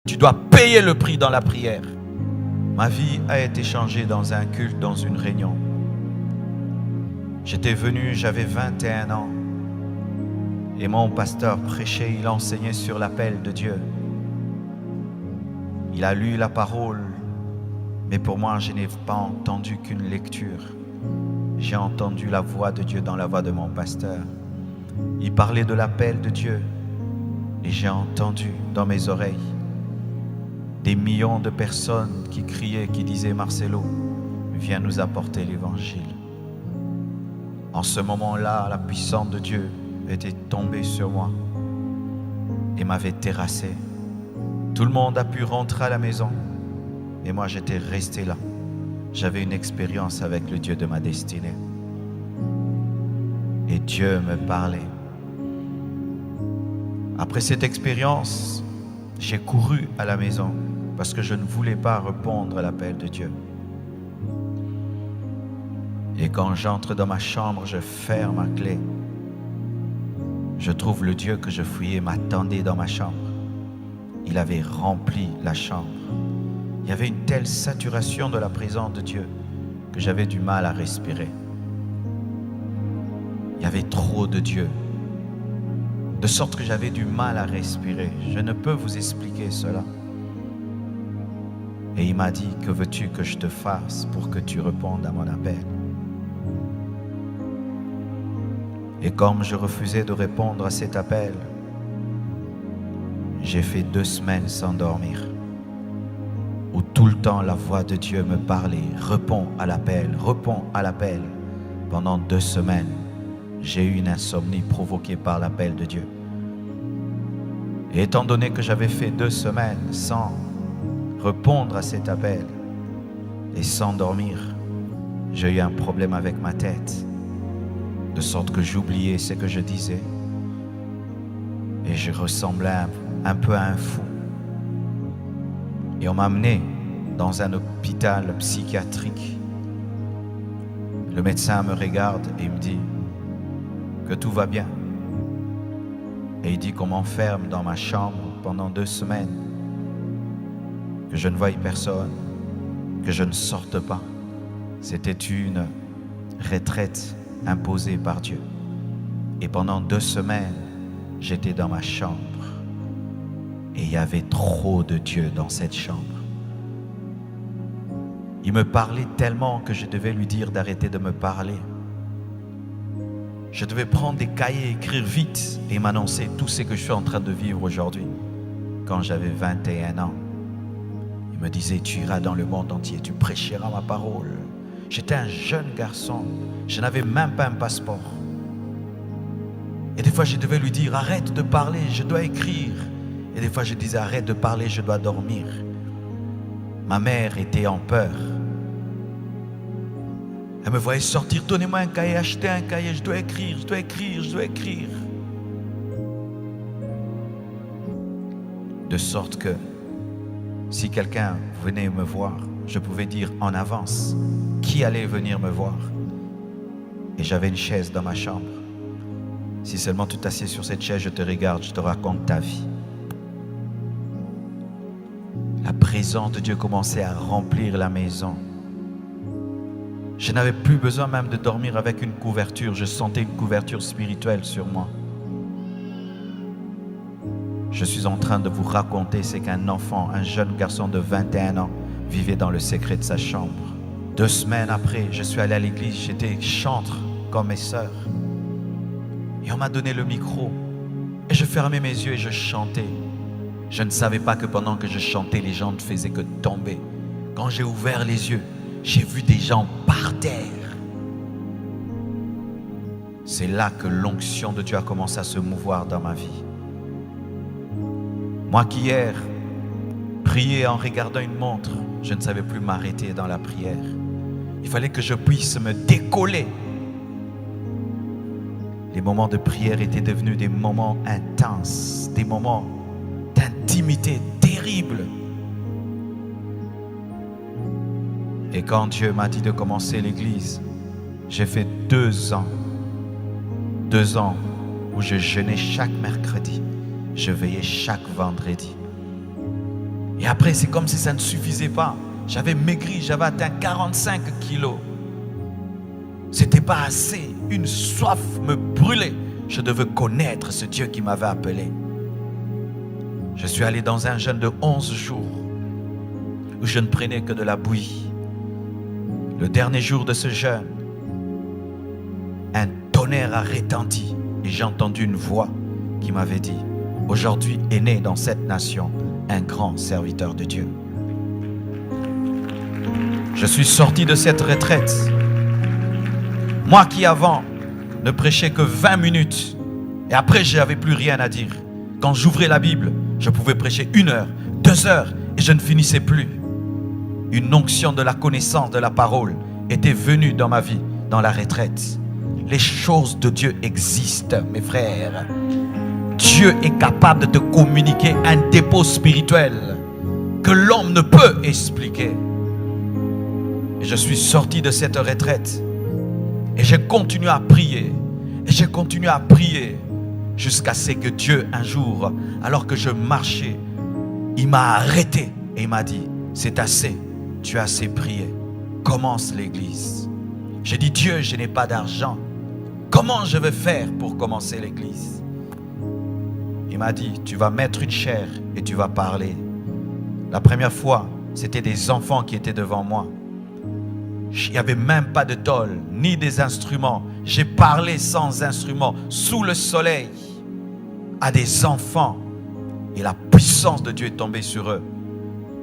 Tu dois payer le prix dans la prière. Ma vie a été changée dans un culte, dans une réunion. J'étais venu, j'avais 21 ans. Et mon pasteur prêchait, il enseignait sur l'appel de Dieu. Il a lu la parole, mais pour moi, je n'ai pas entendu qu'une lecture. J'ai entendu la voix de Dieu dans la voix de mon pasteur. Il parlait de l'appel de Dieu et j'ai entendu dans mes oreilles des millions de personnes qui criaient, qui disaient « Marcelo, viens nous apporter l'évangile ». En ce moment-là, la puissance de Dieu était tombée sur moi et m'avait terrassé. Tout le monde a pu rentrer à la maison et moi j'étais resté là. J'avais une expérience avec le Dieu de ma destinée. Et Dieu me parlait. Après cette expérience, j'ai couru à la maison parce que je ne voulais pas répondre à l'appel de Dieu. Et quand j'entre dans ma chambre, je ferme ma clé. Je trouve le Dieu que je fouillais m'attendait dans ma chambre. Il avait rempli la chambre. Il y avait une telle saturation de la présence de Dieu que j'avais du mal à respirer. Il y avait trop de Dieu, de sorte que j'avais du mal à respirer. Je ne peux vous expliquer cela. Et il m'a dit, que veux-tu que je te fasse pour que tu répondes à mon appel? Et comme je refusais de répondre à cet appel, j'ai fait 2 semaines sans dormir, où tout le temps la voix de Dieu me parlait, réponds à l'appel, réponds à l'appel. Pendant 2 semaines, j'ai eu une insomnie provoquée par l'appel de Dieu. Et étant donné que j'avais fait 2 semaines sans répondre à cet appel et sans dormir, j'ai eu un problème avec ma tête, de sorte que j'oubliais ce que je disais et je ressemblais un peu à un fou. Et on m'a amené dans un hôpital psychiatrique. Le médecin me regarde et me dit que tout va bien. Et il dit qu'on m'enferme dans ma chambre pendant 2 semaines, que je ne voie personne, que je ne sorte pas. C'était une retraite imposée par Dieu. Et pendant 2 semaines, j'étais dans ma chambre. Et il y avait trop de Dieu dans cette chambre. Il me parlait tellement que je devais lui dire d'arrêter de me parler. Je devais prendre des cahiers, écrire vite et m'annoncer tout ce que je suis en train de vivre aujourd'hui. Quand j'avais 21 ans, il me disait, tu iras dans le monde entier, tu prêcheras ma parole. J'étais un jeune garçon, je n'avais même pas un passeport. Et des fois, je devais lui dire, arrête de parler, je dois écrire. Et des fois, je disais, arrête de parler, je dois dormir. Ma mère était en peur. Elle me voyait sortir, donnez-moi un cahier, achetez un cahier, je dois écrire, je dois écrire, je dois écrire. De sorte que, si quelqu'un venait me voir, je pouvais dire en avance qui allait venir me voir. Et j'avais une chaise dans ma chambre. Si seulement tu t'assieds sur cette chaise, je te regarde, je te raconte ta vie. La présence de Dieu commençait à remplir la maison. Je n'avais plus besoin même de dormir avec une couverture. Je sentais une couverture spirituelle sur moi. Je suis en train de vous raconter ce qu'un enfant, un jeune garçon de 21 ans, vivait dans le secret de sa chambre. 2 semaines après, je suis allé à l'église. J'étais chantre comme mes sœurs. Et on m'a donné le micro. Et je fermais mes yeux et je chantais. Je ne savais pas que pendant que je chantais, les gens ne faisaient que tomber. Quand j'ai ouvert les yeux, j'ai vu des gens par terre. C'est là que l'onction de Dieu a commencé à se mouvoir dans ma vie. Moi qui hier priais en regardant une montre, je ne savais plus m'arrêter dans la prière. Il fallait que je puisse me décoller. Les moments de prière étaient devenus des moments intenses, des moments d'intimité terrible. Et quand Dieu m'a dit de commencer l'église, j'ai fait 2 ans. 2 ans où je jeûnais chaque mercredi. Je veillais chaque vendredi. Et après, c'est comme si ça ne suffisait pas. J'avais maigri, j'avais atteint 45 kilos. C'était pas assez. Une soif me brûlait. Je devais connaître ce Dieu qui m'avait appelé. Je suis allé dans un jeûne de 11 jours où je ne prenais que de la bouillie. Le dernier jour de ce jeûne, un tonnerre a retenti et j'ai entendu une voix qui m'avait dit: aujourd'hui est né dans cette nation un grand serviteur de Dieu. Je suis sorti de cette retraite. Moi qui avant ne prêchais que 20 minutes et après je n'avais plus rien à dire. Quand j'ouvrais la Bible, je pouvais prêcher 1 heure, 2 heures et je ne finissais plus. Une onction de la connaissance de la parole était venue dans ma vie, dans la retraite. Les choses de Dieu existent, mes frères. Dieu est capable de te communiquer un dépôt spirituel que l'homme ne peut expliquer. Et je suis sorti de cette retraite et j'ai continué à prier. Et j'ai continué à prier jusqu'à ce que Dieu, un jour, alors que je marchais, il m'a arrêté et il m'a dit: c'est assez, tu as assez prié, commence l'église. J'ai dit: Dieu, je n'ai pas d'argent. Comment je vais faire pour commencer l'église? Il m'a dit: tu vas mettre une chaire et tu vas parler. La première fois, c'était des enfants qui étaient devant moi. Il n'y avait même pas de tôle, ni des instruments. J'ai parlé sans instruments, sous le soleil, à des enfants. Et la puissance de Dieu est tombée sur eux.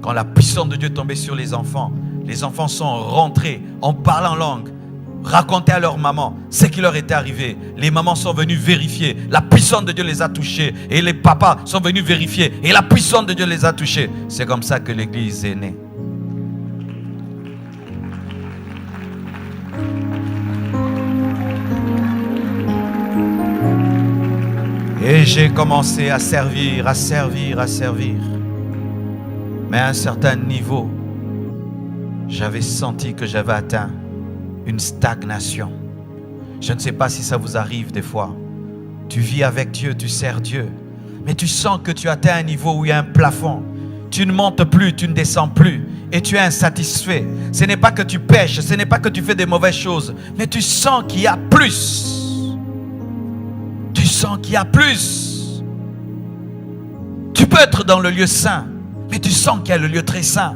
Quand la puissance de Dieu est tombée sur les enfants sont rentrés en parlant langue, raconter à leur maman ce qui leur était arrivé. Les mamans sont venues vérifier. La puissance de Dieu les a touchés. Et les papas sont venus vérifier. Et la puissance de Dieu les a touchés. C'est comme ça que l'église est née. Et j'ai commencé à servir. Mais à un certain niveau, j'avais senti que j'avais atteint une stagnation. Je ne sais pas si ça vous arrive des fois. Tu vis avec Dieu, tu sers Dieu, mais tu sens que tu atteins un niveau où il y a un plafond. Tu ne montes plus, tu ne descends plus et tu es insatisfait. Ce n'est pas que tu pêches, ce n'est pas que tu fais des mauvaises choses, mais tu sens qu'il y a plus. Tu sens qu'il y a plus. Tu peux être dans le lieu saint, mais tu sens qu'il y a le lieu très saint.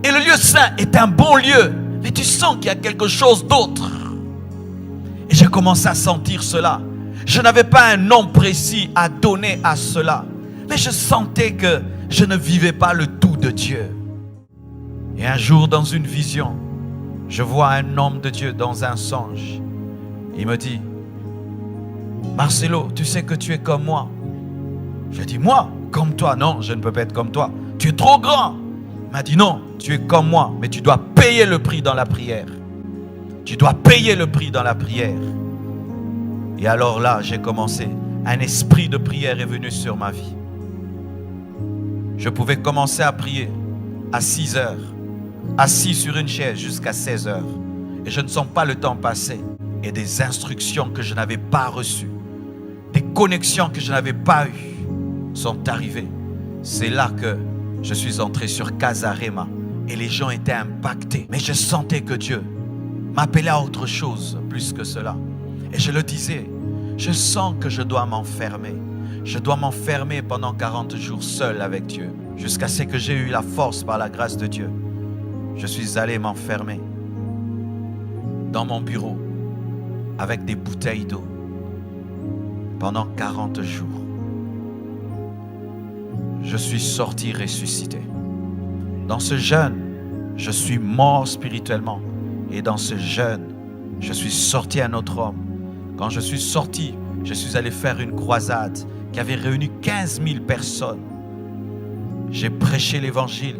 Et le lieu saint est un bon lieu, mais tu sens qu'il y a quelque chose d'autre. Et j'ai commencé à sentir cela. Je n'avais pas un nom précis à donner à cela, mais je sentais que je ne vivais pas le tout de Dieu. Et un jour, dans une vision, je vois un homme de Dieu dans un songe. Il me dit: Marcelo, tu sais que tu es comme moi. Je dis: moi, comme toi? Non, je ne peux pas être comme toi. Tu es trop grand. Il m'a dit: non, tu es comme moi, mais tu dois payer le prix dans la prière. Tu dois payer le prix dans la prière. Et alors là, j'ai commencé. Un esprit de prière est venu sur ma vie. Je pouvais commencer à prier à 6 heures, assis sur une chaise jusqu'à 16 heures. Et je ne sens pas le temps passer. Et des instructions que je n'avais pas reçues, des connexions que je n'avais pas eues sont arrivées. C'est là que je suis entré sur Casarema et les gens étaient impactés. Mais je sentais que Dieu m'appelait à autre chose plus que cela. Et je le disais, je sens que je dois m'enfermer. Je dois m'enfermer pendant 40 jours seul avec Dieu, jusqu'à ce que j'ai eu la force par la grâce de Dieu. Je suis allé m'enfermer dans mon bureau avec des bouteilles d'eau pendant 40 jours. Je suis sorti ressuscité. Dans ce jeûne, je suis mort spirituellement. Et dans ce jeûne, je suis sorti un autre homme. Quand je suis sorti, je suis allé faire une croisade qui avait réuni 15 000 personnes. J'ai prêché l'évangile.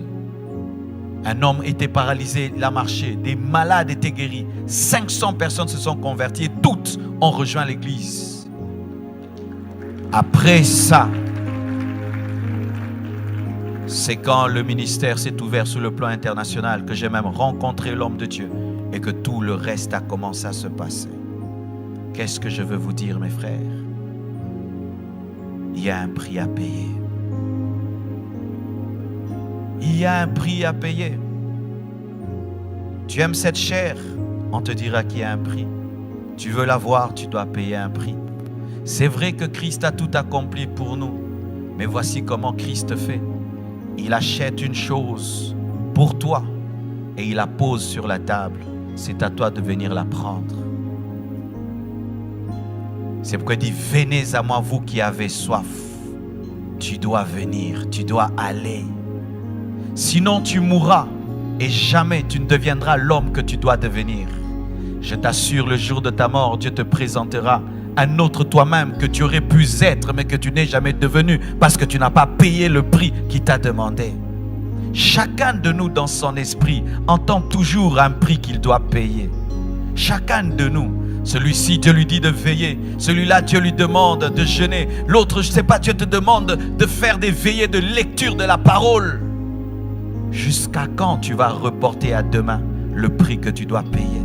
Un homme était paralysé, il a marché. Des malades étaient guéris. 500 personnes se sont converties et toutes ont rejoint l'église. Après ça, c'est quand le ministère s'est ouvert sur le plan international que j'ai même rencontré l'homme de Dieu et que tout le reste a commencé à se passer. Qu'est-ce que je veux vous dire, mes frères? Il y a un prix à payer. Il y a un prix à payer. Tu aimes cette chair, on te dira qu'il y a un prix. Tu veux la voir, tu dois payer un prix. C'est vrai que Christ a tout accompli pour nous, mais voici comment Christ fait. Il achète une chose pour toi et il la pose sur la table. C'est à toi de venir la prendre. C'est pourquoi il dit, venez à moi vous qui avez soif. Tu dois venir, tu dois aller. Sinon tu mourras et jamais tu ne deviendras l'homme que tu dois devenir. Je t'assure, le jour de ta mort, Dieu te présentera un autre toi-même que tu aurais pu être, mais que tu n'es jamais devenu parce que tu n'as pas payé le prix qu'il t'a demandé. Chacun de nous dans son esprit entend toujours un prix qu'il doit payer. Chacun de nous, celui-ci Dieu lui dit de veiller, celui-là Dieu lui demande de jeûner, l'autre je ne sais pas, Dieu te demande de faire des veillées de lecture de la parole. Jusqu'à quand tu vas reporter à demain le prix que tu dois payer?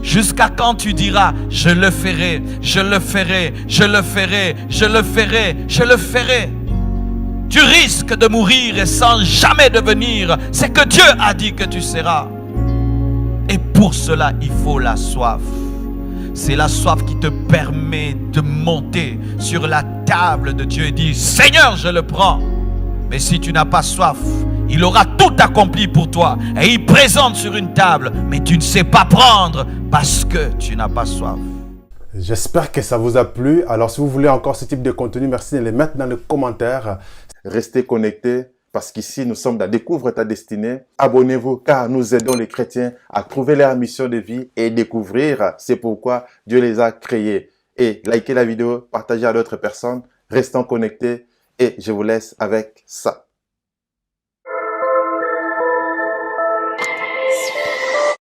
Jusqu'à quand tu diras, je le ferai, je le ferai, je le ferai, je le ferai, je le ferai. Tu risques de mourir et sans jamais devenir ce que Dieu a dit que tu seras. Et pour cela, il faut la soif. C'est la soif qui te permet de monter sur la table de Dieu et dire, Seigneur, je le prends. Mais si tu n'as pas soif, il aura tout accompli pour toi. Et il présente sur une table, mais tu ne sais pas prendre parce que tu n'as pas soif. J'espère que ça vous a plu. Alors, si vous voulez encore ce type de contenu, merci de les mettre dans les commentaires. Restez connectés parce qu'ici, nous sommes dans Découvre ta destinée. Abonnez-vous car nous aidons les chrétiens à trouver leur mission de vie et découvrir. C'est pourquoi Dieu les a créés. Et likez la vidéo, partagez à d'autres personnes. Restons connectés et je vous laisse avec ça.